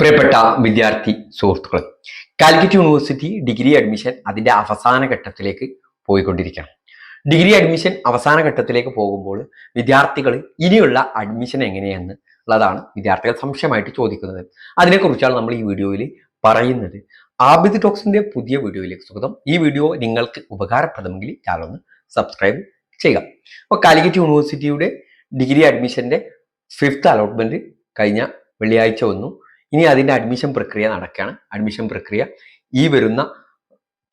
പ്രിയപ്പെട്ട വിദ്യാർത്ഥി സുഹൃത്തുക്കളെ, കാലിക്കറ്റ് യൂണിവേഴ്സിറ്റി ഡിഗ്രി അഡ്മിഷൻ അതിന്റെ അവസാന ഘട്ടത്തിലേക്ക് പോയിക്കൊണ്ടിരിക്കുകയാണ്. ഡിഗ്രി അഡ്മിഷൻ അവസാന ഘട്ടത്തിലേക്ക് പോകുമ്പോൾ വിദ്യാർത്ഥികൾ ഇനിയുള്ള അഡ്മിഷൻ എങ്ങനെയെന്ന് ഉള്ളതാണ് വിദ്യാർത്ഥികൾ സംശയമായിട്ട് ചോദിക്കുന്നത്. അതിനെക്കുറിച്ചാണ് നമ്മൾ ഈ വീഡിയോയിൽ പറയുന്നത്. ആബിദ് ടോക്സിന്റെ പുതിയ വീഡിയോയിലേക്ക് സ്വാഗതം. ഈ വീഡിയോ നിങ്ങൾക്ക് ഉപകാരപ്രദമെങ്കിൽ ചാനൽ സബ്സ്ക്രൈബ് ചെയ്യുക. അപ്പോൾ കാലിക്കറ്റ് യൂണിവേഴ്സിറ്റിയുടെ ഡിഗ്രി അഡ്മിഷന്റെ 5th അലോട്ട്മെന്റ് കഴിഞ്ഞ വെള്ളിയാഴ്ച വന്നു. ഇനി അതിന്റെ അഡ്മിഷൻ പ്രക്രിയ നടക്കുകയാണ്. അഡ്മിഷൻ പ്രക്രിയ ഈ വരുന്ന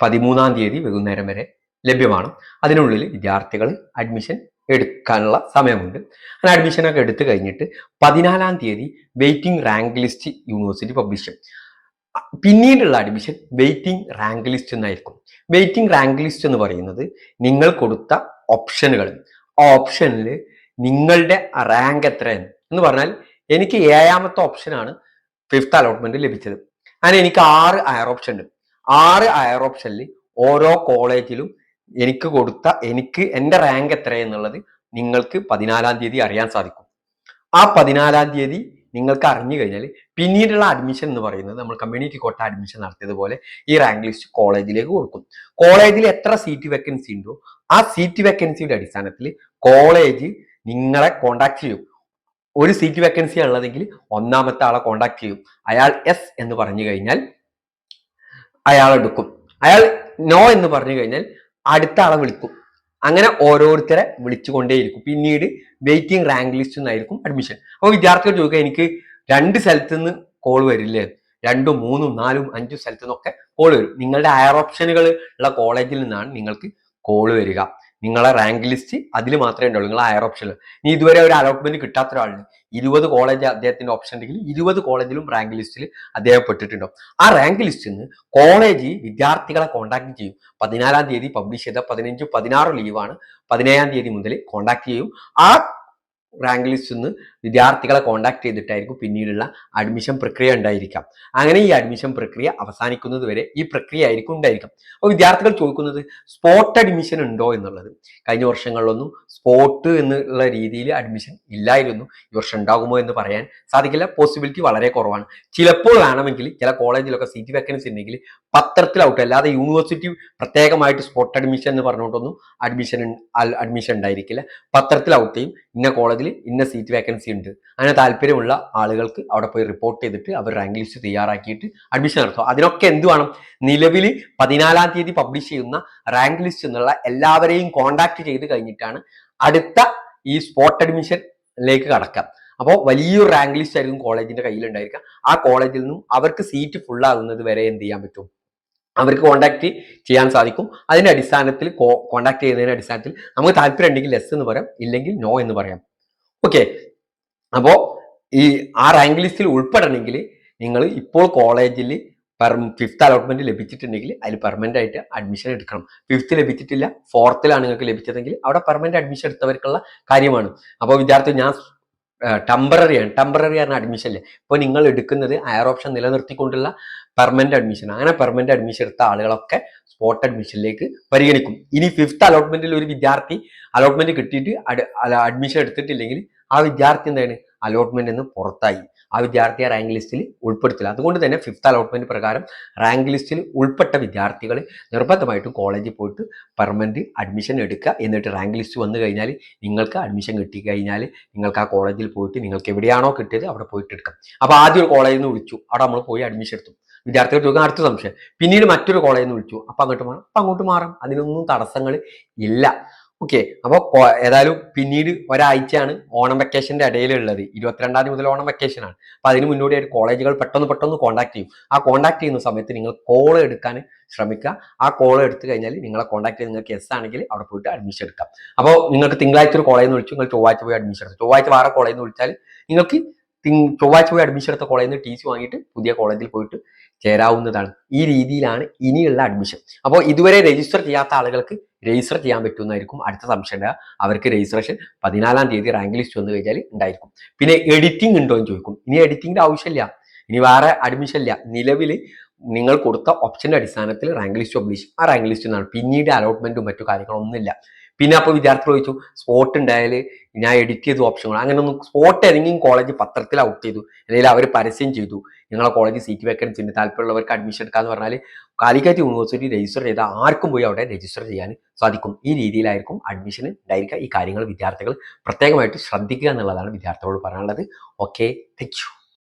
13-ാം തീയതി വൈകുന്നേരം വരെ ലഭ്യമാണ്. അതിനുള്ളിൽ വിദ്യാർത്ഥികൾ അഡ്മിഷൻ എടുക്കാനുള്ള സമയമുണ്ട്. അങ്ങനെ അഡ്മിഷനൊക്കെ എടുത്തു കഴിഞ്ഞിട്ട് 14-ാം തീയതി waiting rank list university publish ചെയ്യും. പിന്നീടുള്ള അഡ്മിഷൻ വെയിറ്റിംഗ് റാങ്ക് ലിസ്റ്റ് എന്നായിരിക്കും. വെയിറ്റിംഗ് റാങ്ക് ലിസ്റ്റ് എന്ന് പറയുന്നത് നിങ്ങൾ കൊടുത്ത ഓപ്ഷനുകൾ, ആ ഓപ്ഷനിൽ നിങ്ങളുടെ റാങ്ക് എത്രയാണ് എന്ന് പറഞ്ഞാൽ, എനിക്ക് 7ാമത്തെ ഓപ്ഷനാണ് 5th അലോട്ട്മെന്റ് ലഭിച്ചത്. അങ്ങനെ എനിക്ക് 6 ഹയർ ഓപ്ഷൻ ഉണ്ട്. 6 ഹയർ ഓപ്ഷനിൽ ഓരോ കോളേജിലും എനിക്ക് എൻ്റെ റാങ്ക് എത്രയെന്നുള്ളത് നിങ്ങൾക്ക് 14-ാം തീയതി അറിയാൻ സാധിക്കും. ആ 14-ാം തീയതി നിങ്ങൾക്ക് അറിഞ്ഞു കഴിഞ്ഞാൽ പിന്നീടുള്ള അഡ്മിഷൻ എന്ന് പറയുന്നത് നമ്മൾ കമ്മ്യൂണിറ്റി കോട്ട അഡ്മിഷൻ നടത്തിയതുപോലെ ഈ റാങ്ക് ലിസ്റ്റ് കോളേജിലേക്ക് കൊടുക്കും. കോളേജിൽ എത്ര സീറ്റ് വേക്കൻസി ഉണ്ടോ ആ സീറ്റ് വേക്കൻസിയുടെ അടിസ്ഥാനത്തിൽ കോളേജ് നിങ്ങളെ കോണ്ടാക്ട് ചെയ്യും. ഒരു സീറ്റ് വേക്കൻസി ഉള്ളതെങ്കിൽ 1ാമത്തെ ആളെ കോണ്ടാക്ട് ചെയ്യും. അയാൾ എസ് എന്ന് പറഞ്ഞു കഴിഞ്ഞാൽ അയാൾ എടുക്കും. അയാൾ നോ എന്ന് പറഞ്ഞു കഴിഞ്ഞാൽ അടുത്ത ആളെ വിളിക്കും. അങ്ങനെ ഓരോരുത്തരെ വിളിച്ചുകൊണ്ടേയിരിക്കും. പിന്നീട് വെയിറ്റിംഗ് റാങ്ക് ലിസ്റ്റ് എന്നായിരിക്കും അഡ്മിഷൻ. അപ്പോൾ വിദ്യാർത്ഥികൾ ചോദിക്കുക, എനിക്ക് 2 സ്ഥലത്ത് നിന്ന് കോൾ വരില്ലേ? 2, 3, 4, 5 സ്ഥലത്തു നിന്നൊക്കെ കോൾ വരും. നിങ്ങളുടെ ഹയർ ഓപ്ഷനുകൾ ഉള്ള കോളേജിൽ നിന്നാണ് നിങ്ങൾക്ക് കോൾ വരിക. നിങ്ങളെ റാങ്ക് ലിസ്റ്റ് അതിൽ മാത്രമേ ഉണ്ടാവുള്ളൂ, നിങ്ങളെ ഹയർ ഓപ്ഷനിൽ. ഇനി ഇതുവരെ ഒരു അലോട്ട്മെന്റ് കിട്ടാത്ത ഒരാളിന് 20 കോളേജ് അദ്ദേഹത്തിന്റെ ഓപ്ഷൻ ഉണ്ടെങ്കിൽ 20 കോളേജിലും റാങ്ക് ലിസ്റ്റിൽ അദ്ദേഹം പെട്ടിട്ടുണ്ടാവും. ആ റാങ്ക് ലിസ്റ്റിൽ നിന്ന് കോളേജ് വിദ്യാർത്ഥികളെ കോണ്ടാക്ട് ചെയ്യും. 14-ാം തീയതി പബ്ലിഷ് ചെയ്ത 15, 16 ലീവാണ്. 17-ാം തീയതി മുതൽ കോണ്ടാക്ട് ചെയ്യും. ആ റാങ്ക് ലിസ്റ്റിൽ നിന്ന് വിദ്യാർത്ഥികളെ കോണ്ടാക്ട് ചെയ്തിട്ടായിരിക്കും പിന്നീടുള്ള അഡ്മിഷൻ പ്രക്രിയ ഉണ്ടായിരിക്കാം. അങ്ങനെ ഈ അഡ്മിഷൻ പ്രക്രിയ അവസാനിക്കുന്നത് വരെ ഈ പ്രക്രിയ ആയിരിക്കും ഉണ്ടായിരിക്കാം. അപ്പോൾ വിദ്യാർത്ഥികൾ ചോദിക്കുന്നത് സ്പോട്ട് അഡ്മിഷൻ ഉണ്ടോ എന്നുള്ളത്. കഴിഞ്ഞ വർഷങ്ങളിലൊന്നും സ്പോട്ട് എന്നുള്ള രീതിയിൽ അഡ്മിഷൻ ഇല്ലായിരുന്നു. ഈ വർഷം ഉണ്ടാകുമോ എന്ന് പറയാൻ സാധിക്കില്ല. പോസിബിലിറ്റി വളരെ കുറവാണ്. ചിലപ്പോൾ വേണമെങ്കിൽ ചില കോളേജിലൊക്കെ സീറ്റ് വേക്കൻസി ഉണ്ടെങ്കിൽ പത്രത്തിൽ ഔട്ട്, അല്ലാതെ യൂണിവേഴ്സിറ്റി പ്രത്യേകമായിട്ട് സ്പോട്ട് അഡ്മിഷൻ എന്ന് പറഞ്ഞുകൊണ്ടൊന്നും അഡ്മിഷൻ ഉണ്ടായിരിക്കില്ല. പത്രത്തിൽ ഔട്ട് ചെയ്യും, ഇന്ന കോളേജിൽ ഇന്ന സീറ്റ് വേക്കൻസി ഉണ്ട്. അങ്ങനെ താല്പര്യമുള്ള ആളുകൾക്ക് അവിടെ പോയി റിപ്പോർട്ട് ചെയ്തിട്ട് അവർ റാങ്ക് ലിസ്റ്റ് തയ്യാറാക്കിയിട്ട് അഡ്മിഷൻ നടത്തും. അതിനൊക്കെ എന്ത് വേണം? നിലവിൽ 14-ാം തീയതി പബ്ലിഷ് ചെയ്യുന്ന റാങ്ക് ലിസ്റ്റ് എന്നുള്ള എല്ലാവരെയും കോണ്ടാക്ട് ചെയ്ത് കഴിഞ്ഞിട്ടാണ് അടുത്ത ഈ സ്പോട്ട് അഡ്മിഷനിലേക്ക് കടക്കാം. അപ്പോൾ വലിയൊരു റാങ്ക് ലിസ്റ്റ് ആയിരിക്കും കോളേജിന്റെ കയ്യിൽ ഉണ്ടായിരിക്കുക. ആ കോളേജിൽ നിന്നും അവർക്ക് സീറ്റ് ഫുൾ ആകുന്നത് വരെ എന്ത് ചെയ്യാൻ പറ്റും? അവർക്ക് കോണ്ടാക്ട് ചെയ്യാൻ സാധിക്കും. അതിന്റെ അടിസ്ഥാനത്തിൽ കോണ്ടാക്ട് ചെയ്യുന്നതിന്റെ അടിസ്ഥാനത്തിൽ നമുക്ക് താല്പര്യം ഉണ്ടെങ്കിൽ എസ് എന്ന് പറയാം, ഇല്ലെങ്കിൽ നോ എന്ന് പറയാം. ഓക്കെ, അപ്പോൾ ഈ ആ റാങ്ക് ലിസ്റ്റിൽ ഉൾപ്പെടണമെങ്കിൽ നിങ്ങൾ ഇപ്പോൾ കോളേജിൽ 5th അലോട്ട്മെന്റ് ലഭിച്ചിട്ടുണ്ടെങ്കിൽ അതിൽ പെർമനന്റ് ആയിട്ട് അഡ്മിഷൻ എടുക്കണം. 5th ലഭിച്ചിട്ടില്ല, 4th നിങ്ങൾക്ക് ലഭിച്ചതെങ്കിൽ അവിടെ പെർമനന്റ് അഡ്മിഷൻ എടുത്തവർക്കുള്ള കാര്യമാണ്. അപ്പോൾ വിദ്യാർത്ഥി, ഞാൻ ടെമ്പററി ആണ് അഡ്മിഷൻ അല്ലേ. ഇപ്പോൾ നിങ്ങൾ എടുക്കുന്നത് ഹയർ ഓപ്ഷൻ നിലനിർത്തിക്കൊണ്ടുള്ള പെർമനന്റ് അഡ്മിഷൻ. അങ്ങനെ പെർമനന്റ് അഡ്മിഷൻ എടുത്ത ആളുകളൊക്കെ സ്പോട്ട് അഡ്മിഷനിലേക്ക് പരിഗണിക്കും. ഇനി 5th അലോട്ട്മെന്റിൽ ഒരു വിദ്യാർത്ഥി അലോട്ട്മെന്റ് കിട്ടിയിട്ട് അഡ്മിഷൻ എടുത്തിട്ടില്ലെങ്കിൽ ആ വിദ്യാർത്ഥി എന്താണ്? അലോട്ട്മെന്റ് നിന്ന് പുറത്തായി. ആ വിദ്യാർത്ഥിയെ റാങ്ക് ലിസ്റ്റിൽ ഉൾപ്പെടുത്തില്ല. അതുകൊണ്ട് തന്നെ 5th അലോട്ട്മെന്റ് പ്രകാരം റാങ്ക് ലിസ്റ്റിൽ ഉൾപ്പെട്ട വിദ്യാർത്ഥികൾ നിർബന്ധമായിട്ടും കോളേജിൽ പോയിട്ട് പെർമനന്റ് അഡ്മിഷൻ എടുക്കുക. എന്നിട്ട് റാങ്ക് ലിസ്റ്റ് വന്നു കഴിഞ്ഞാൽ നിങ്ങൾക്ക് അഡ്മിഷൻ കിട്ടിക്കഴിഞ്ഞാൽ നിങ്ങൾക്ക് ആ കോളേജിൽ പോയിട്ട് നിങ്ങൾക്ക് എവിടെയാണോ കിട്ടിയത് അവിടെ പോയിട്ട് എടുക്കാം. അപ്പോൾ ആദ്യം ഒരു കോളേജിൽ നിന്ന് വിളിച്ചു, അവിടെ നമ്മൾ പോയി അഡ്മിഷൻ എടുത്തു. വിദ്യാർത്ഥികൾ ചോദിക്കാൻ അടുത്ത സംശയം, പിന്നീട് മറ്റൊരു കോളേജിൽ നിന്ന് വിളിച്ചു, അപ്പം അങ്ങോട്ട് മാറാം. അതിനൊന്നും തടസ്സങ്ങൾ ഇല്ല. ഓക്കെ, അപ്പോൾ ഏതായാലും പിന്നീട് ഒരാഴ്ചയാണ് ഓണം വെക്കേഷന്റെ ഇടയിലുള്ളത്. 22-ാം തീയതി മുതൽ ഓണം വെക്കേഷൻ ആണ്. അപ്പൊ അതിന് മുന്നോടിയായിട്ട് കോളേജുകൾ പെട്ടെന്ന് കോൺടാക്ട് ചെയ്യും. ആ കോൺടാക്ട് ചെയ്യുന്ന സമയത്ത് നിങ്ങൾ കോൾ എടുക്കാൻ ശ്രമിക്കുക. ആ കോൾ എടുത്തു കഴിഞ്ഞാൽ നിങ്ങളെ കോൺടാക്ട് ചെയ്ത് നിങ്ങൾക്ക് എസ് ആണെങ്കിൽ അവിടെ പോയിട്ട് അഡ്മിഷൻ എടുക്കാം. അപ്പോൾ നിങ്ങൾക്ക് തിങ്കളാഴ്ച ഒരു കോളേജിൽ നിന്ന് വിളിച്ചു, നിങ്ങൾ ചൊവ്വാഴ്ച പോയി അഡ്മിഷൻ എടുത്തു. ചൊവ്വാഴ്ച വേറെ കോളേജിൽ നിന്ന് വിളിച്ചാൽ നിങ്ങൾക്ക് ചൊവ്വാഴ്ച പോയി അഡ്മിഷൻ എടുത്ത കോളേജിൽ നിന്ന് TC വാങ്ങിയിട്ട് പുതിയ കോളേജിൽ പോയിട്ട് ചേരാവുന്നതാണ്. ഈ രീതിയിലാണ് ഇനിയുള്ള അഡ്മിഷൻ. അപ്പോൾ ഇതുവരെ രജിസ്റ്റർ ചെയ്യാത്ത ആളുകൾക്ക് രജിസ്റ്റർ ചെയ്യാൻ പറ്റുന്നതായിരിക്കും. അടുത്ത സംശയം അവർക്ക് രജിസ്ട്രേഷൻ 14-ാം തീയതി റാങ്ക് ലിസ്റ്റ് വന്നു കഴിഞ്ഞാൽ ഉണ്ടായിരിക്കും. പിന്നെ എഡിറ്റിംഗ് ഉണ്ടോ എന്ന് ചോദിക്കും. ഇനി എഡിറ്റിംഗിന്റെ ആവശ്യമില്ല, ഇനി വേറെ അഡ്മിഷൻ ഇല്ല. നിലവിൽ നിങ്ങൾ കൊടുത്ത ഓപ്ഷന്റെ അടിസ്ഥാനത്തിൽ റാങ്ക് ലിസ്റ്റ് പബ്ലിഷ്, ആ റാങ്ക് ലിസ്റ്റ് എന്നാണ്. പിന്നീട് അലോട്ട്മെന്റും മറ്റു കാര്യങ്ങളൊന്നുമില്ല. പിന്നെ അപ്പോൾ വിദ്യാർത്ഥികൾ ചോദിച്ചു, സ്പോട്ട് ഉണ്ടായാൽ ഞാൻ എഡിറ്റ് ചെയ്ത ഓപ്ഷനുകൾ അങ്ങനെയൊന്നും. സ്പോട്ട് ഏതെങ്കിലും കോളേജ് പത്രത്തിൽ ഔട്ട് ചെയ്തു, അല്ലെങ്കിൽ അവർ പരസ്യം ചെയ്തു, നിങ്ങളെ കോളേജ് സീറ്റ് വേക്കൻസി ഉണ്ട്, താല്പര്യമുള്ളവർക്ക് അഡ്മിഷൻ എടുക്കാന്ന് പറഞ്ഞാൽ കാലിക്കറ്റ് യൂണിവേഴ്സിറ്റി രജിസ്റ്റർ ചെയ്താൽ ആർക്കും പോയി അവിടെ രജിസ്റ്റർ ചെയ്യാൻ സാധിക്കും. ഈ രീതിയിലായിരിക്കും അഡ്മിഷൻ ഉണ്ടായിരിക്കുക. ഈ കാര്യങ്ങൾ വിദ്യാർത്ഥികൾ പ്രത്യേകമായിട്ട് ശ്രദ്ധിക്കുക എന്നുള്ളതാണ് വിദ്യാർത്ഥികളോട് പറയാനുള്ളത്. Okay, thank you.